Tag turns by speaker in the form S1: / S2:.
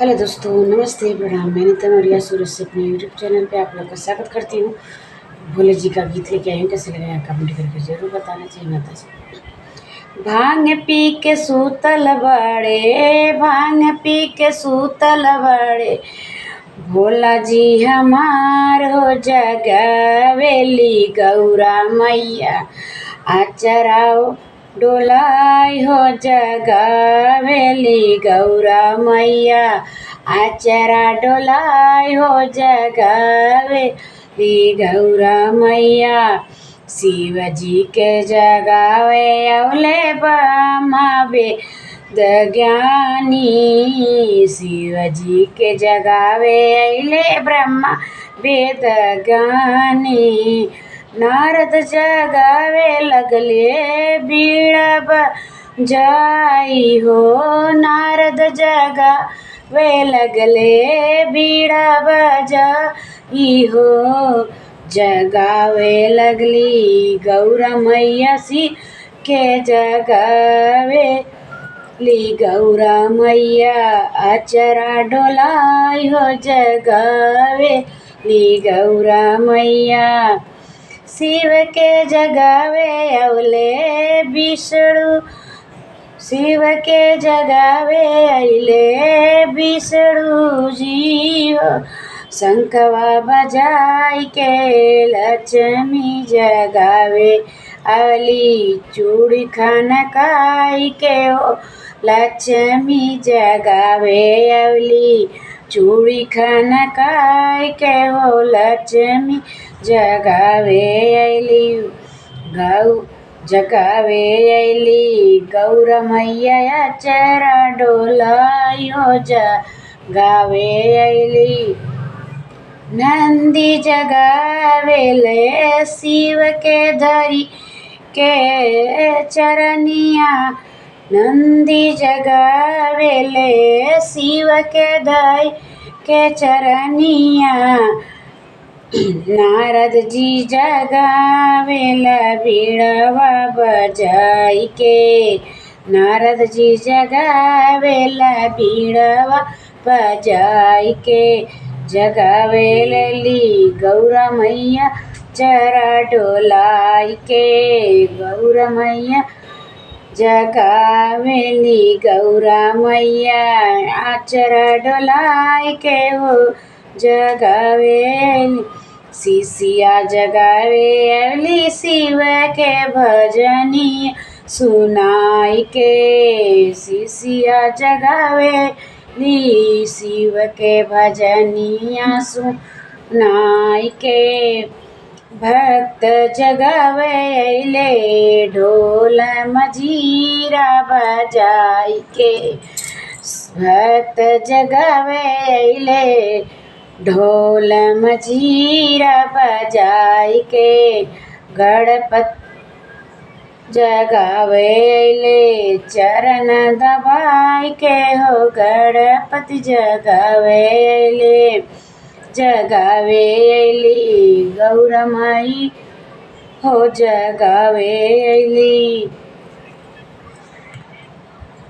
S1: Hello दोस्तों, नमस्ते, प्रणाम। मैं नीता मौर्य सूरत से अपने यूट्यूब चैनल पे आप लोग का स्वागत करती हूँ। भोले जी का गीत लेके आई हूँ। कैसे लगा कमेंट करके जरूर बताना चाहिए। माता जी भांग पी के सूतल बड़े, भांग पी के सूतल बड़े, भोला जी हमार हो जगावेली गौरा मैया, आचराओ डोलाई हो जगावेली गौरा मैया, आचरा डोलाई हो जगावेली गौरा मैया। शिव जी के जगावे अवले ब्रह्मावे ज्ञानी, शिव जी के जगावे अले ब्रह्मा वेद ज्ञानी। नारद जगावे लगले बीड़ा बजाई हो, नारद जगावे लगले बीड़ा बजाई हो। जगावे लगली गौरा मैया शिव के जगावे ली गौरा मैया, आचरा डोलाई हो जगावे ली गौरा मैया। शिव के जगावे अवले विष्णु, शिव के जगावे अले विष्णु जी हो। शंखवा बजाई के लक्ष्मी जगावे अवली, चूड़ी खनकाई के हो लक्ष्मी जगावे अवली, चूड़ी खनकाई के हो लक्ष्मी जगावे अली। जगावे अली गौरा मैया, आचरा डोलाई हो जगावे अली। नंदी जगावेले शिव के धरी के चरनिया, नंदी जगावेले शिव के धरी के चरनिया। नारद जी जगावेला बीड़वा बजाई के, नारद जी जगावेला बीड़वा बजाई के। जगावेली गौरा मैया, चरा डोलाई के गौरा मैया, जगावेली गौरा मैया, आचरा डोलाई के हो जगावेली। शिष्या जगावे अवली शिव के भजनी सुनाई के, शिष्या जगावे ली शिव के भजनिया सुनाई के। भक्त जगावे अले ढोल मजीरा बजाई के, भक्त जगावे अले ढोल मजीरा बजाई के। गणपत जगावे अले चरण दबाई के हो, गणपति जगावे अले, जगावे अली गौरा माई हो जगावे अली।